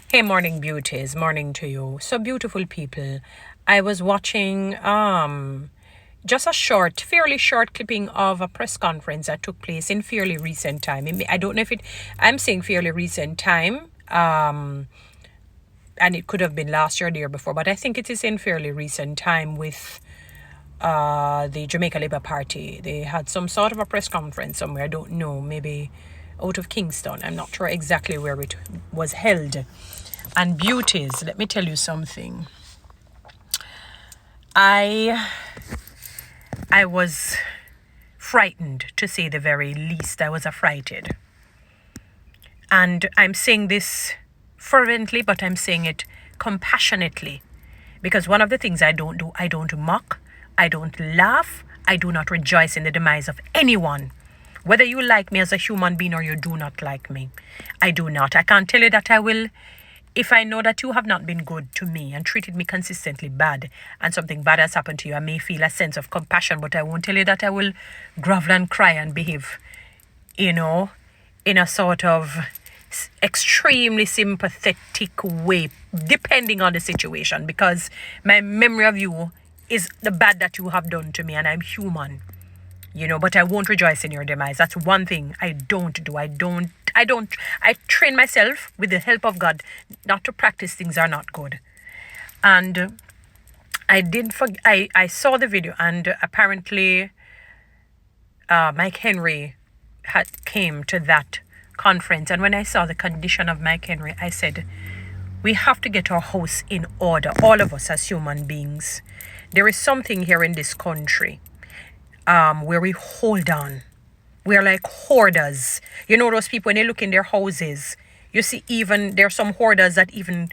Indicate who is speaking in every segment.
Speaker 1: Hey, morning beauties, morning to you. So beautiful people. I was watching just a short, fairly short clipping of a press conference that took place in fairly recent time. I don't know if I'm saying fairly recent time, and it could have been last year or the year before, but I think it is in fairly recent time with the Jamaica Labour Party. They had some sort of a press conference somewhere, I don't know, maybe out of Kingston. I'm not sure exactly where it was held. And beauties, let me tell you something. I was frightened, to say the very least. I was affrighted. And I'm saying this fervently, but I'm saying it compassionately. Because one of the things I don't do, I don't mock, I don't laugh, I do not rejoice in the demise of anyone. Whether you like me as a human being or you do not like me, I do not. I can't tell you that I will. If I know that you have not been good to me and treated me consistently bad and something bad has happened to you, I may feel a sense of compassion, but I won't tell you that I will grovel and cry and behave, in a sort of extremely sympathetic way, depending on the situation, because my memory of you is the bad that you have done to me, and I'm human. But I won't rejoice in your demise. That's one thing I don't do. I train myself with the help of God not to practice things that are not good. And I saw the video, and apparently Mike Henry came to that conference. And when I saw the condition of Mike Henry, I said, we have to get our house in order, all of us as human beings. There is something here in this country where we hold on. We're like hoarders. Those people, when they look in their houses, you see even there are some hoarders that even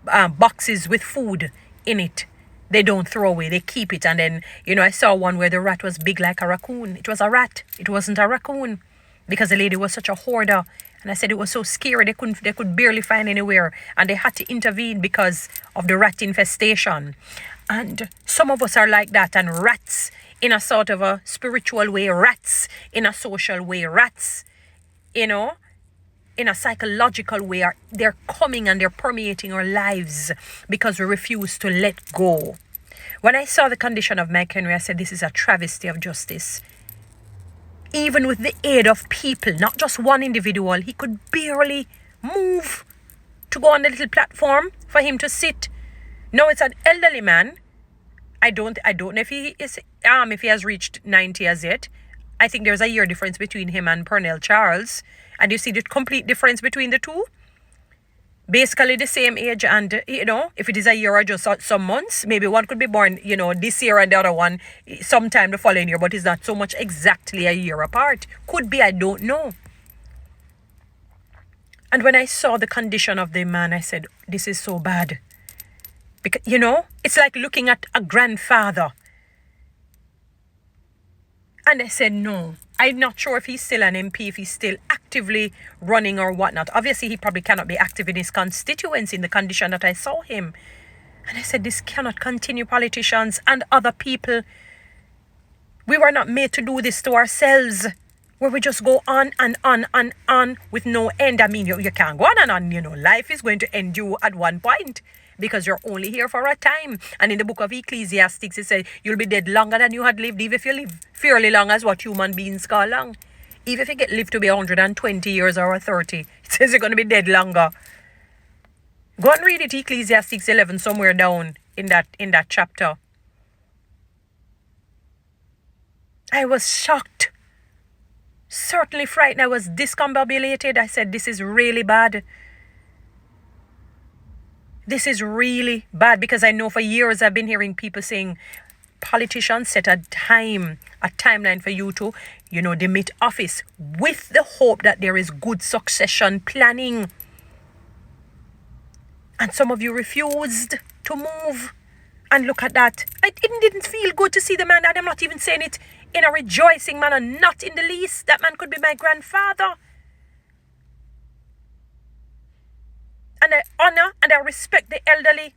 Speaker 1: boxes with food in it, they don't throw away. They keep it. And then, I saw one where the rat was big like a raccoon. It was a rat. It wasn't a raccoon, because the lady was such a hoarder. And I said it was so scary. They could barely find anywhere. And they had to intervene because of the rat infestation. And some of us are like that. And rats in a sort of a spiritual way, rats in a social way, rats, in a psychological way, they're coming and they're permeating our lives because we refuse to let go. When I saw the condition of Mike Henry, I said, this is a travesty of justice. Even with the aid of people, not just one individual, he could barely move to go on the little platform for him to sit. No, it's an elderly man. I don't know if he has reached 90 as yet. I think there's a year difference between him and Pernell Charles. And you see the complete difference between the two. Basically the same age, and if it is a year or just some months, maybe one could be born, this year and the other one sometime the following year, but it's not so much exactly a year apart. Could be, I don't know. And when I saw the condition of the man, I said, this is so bad. Because, it's like looking at a grandfather. And I said, no, I'm not sure if he's still an MP, if he's still actively running or whatnot. Obviously, he probably cannot be active in his constituency in the condition that I saw him. And I said, this cannot continue, politicians and other people. We were not made to do this to ourselves, where we just go on and on and on with no end. I mean, you can't go on and on, life is going to end you at one point, because you're only here for a time. And in the book of Ecclesiastes, it says you'll be dead longer than you had lived, even if you live fairly long, as what human beings call long. Even if you get lived to be 120 years or 30, it says you're going to be dead longer. Go and read it, Ecclesiastes 11, somewhere down in that chapter. I was shocked. Certainly frightened. I was discombobulated. I said, this is really bad. This is really bad, because I know for years I've been hearing people saying politicians set a timeline for you to, demit office with the hope that there is good succession planning. And some of you refused to move. And look at that. It didn't feel good to see the man, and I'm not even saying it in a rejoicing manner, not in the least. That man could be my grandfather. And I honor and I respect the elderly.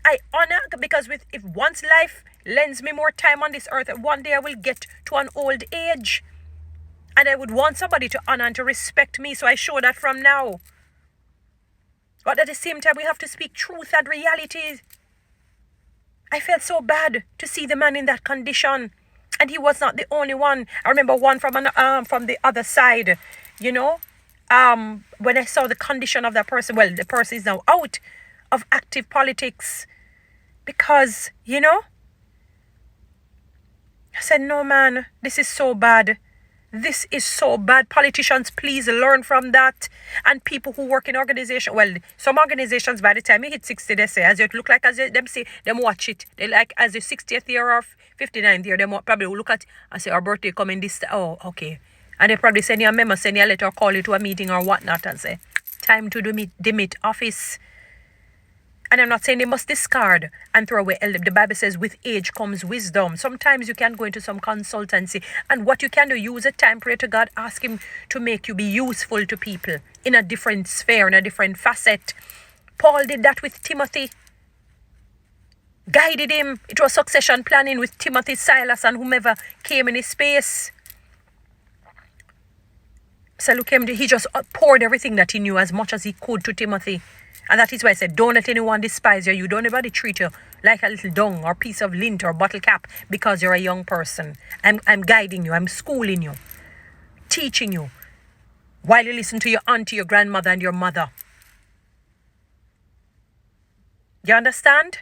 Speaker 1: I honor, because if once life lends me more time on this earth, one day I will get to an old age. And I would want somebody to honor and to respect me, so I show that from now. But at the same time, we have to speak truth and reality. I felt so bad to see the man in that condition. And he was not the only one. I remember one from the other side, you know. When I saw the condition of that person, well, the person is now out of active politics because, you know, I said, no, man, this is so bad. This is so bad. Politicians, please learn from that. And people who work in organizations, well, some organizations, by the time you hit 60, they say, as you look like, as you, them say, them watch it. They like, as your 60th year or 59th year, they probably will look at and say, our birthday coming this, oh, okay. And they probably send you a memo, send you a letter, or call you to a meeting or whatnot and say, time to demit office. And I'm not saying they must discard and throw away elder. The Bible says with age comes wisdom. Sometimes you can go into some consultancy. And what you can do, use a time, pray to God, ask him to make you be useful to people in a different sphere, in a different facet. Paul did that with Timothy. Guided him. It was succession planning with Timothy, Silas, and whomever came in his space. So look him, he just poured everything that he knew as much as he could to Timothy. And that is why I said, don't let anyone despise you. You don't anybody treat you like a little dung or piece of lint or bottle cap because you're a young person. I'm guiding you. I'm schooling you. Teaching you. While you listen to your auntie, your grandmother, and your mother. You understand?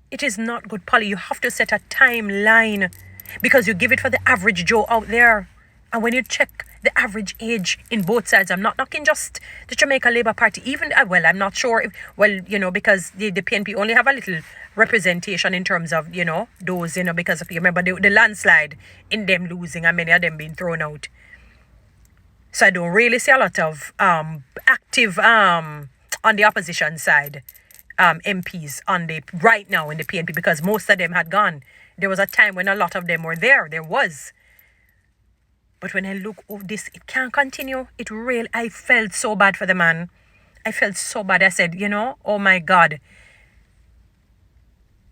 Speaker 1: It is not good, Polly. You have to set a timeline because you give it for the average Joe out there. And when you check the average age in both sides, I'm not knocking just the Jamaica Labour Party. Even, well, I'm not sure if, well, you know, because the PNP only have a little representation in terms of, you know, those, you know, because if you remember the landslide in them losing and many of them being thrown out. So I don't really see a lot of active on the opposition side MPs on the right now in the PNP because most of them had gone. There was a time when a lot of them were there. There was. But when I look over this, it can't continue. I felt so bad for the man. I felt so bad. I said, you know, oh my God.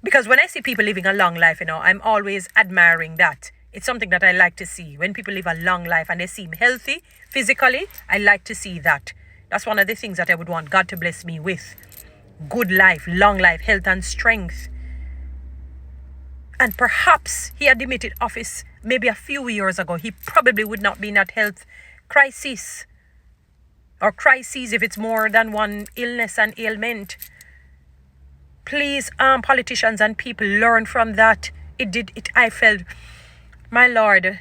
Speaker 1: Because when I see people living a long life, you know, I'm always admiring that. It's something that I like to see. When people live a long life and they seem healthy physically, I like to see that. That's one of the things that I would want God to bless me with. Good life, long life, health and strength. And perhaps he had demitted office maybe a few years ago. He probably would not be in that health crisis. Or crises if it's more than one illness and ailment. Please, politicians and people, learn from that. I felt, my Lord,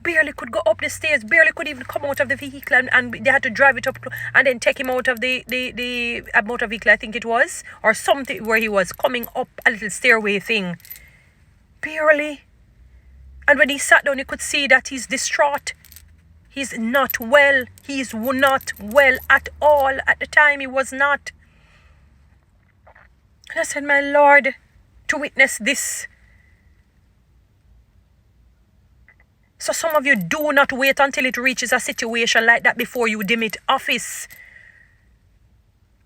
Speaker 1: barely could go up the stairs, barely could even come out of the vehicle, and they had to drive it up and then take him out of the motor vehicle, I think it was, or something where he was coming up a little stairway thing. Barely. And when he sat down, you could see that he's distraught. He's not well. He's not well at all. At the time, he was not. And I said, my Lord, to witness this. So some of you do not wait until it reaches a situation like that before you demit office.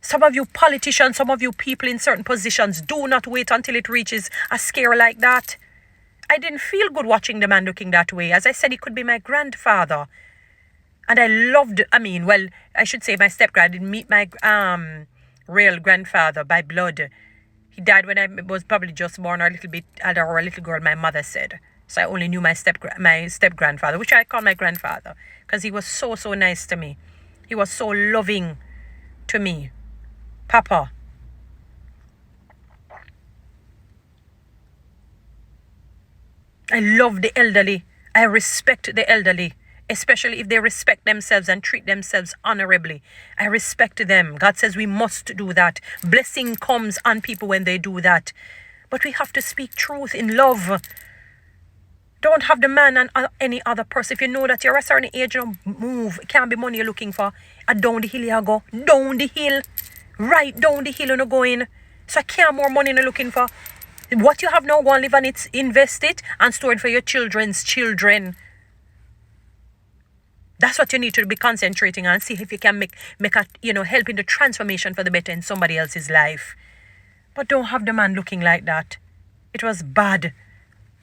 Speaker 1: Some of you politicians, some of you people in certain positions, do not wait until it reaches a scare like that. I didn't feel good watching the man looking that way. As I said, he could be my grandfather. And I loved, I should say my step-grand. I didn't meet my real grandfather by blood. He died when I was probably just born or a little bit older, or a little girl, my mother said. So I only knew my step-grandfather, which I call my grandfather, because he was so, so nice to me. He was so loving to me. Papa. I love the elderly. I respect the elderly, especially if they respect themselves and treat themselves honorably. I respect them. God says we must do that. Blessing comes on people when they do that. But we have to speak truth in love. Don't have the man and any other person. If you know that you're a certain age, you don't move. It can't be money you're looking for. Down the hill you go. Down the hill. Right down the hill you're going. So I can't more money you're looking for. What you have now, go and live on it, invest it, and store it for your children's children. That's what you need to be concentrating on. See if you can make a, help in the transformation for the better in somebody else's life. But don't have the man looking like that. It was bad.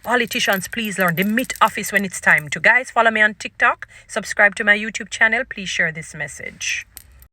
Speaker 1: Politicians, please learn. Demit office when it's time to. Guys, follow me on TikTok. Subscribe to my YouTube channel. Please share this message.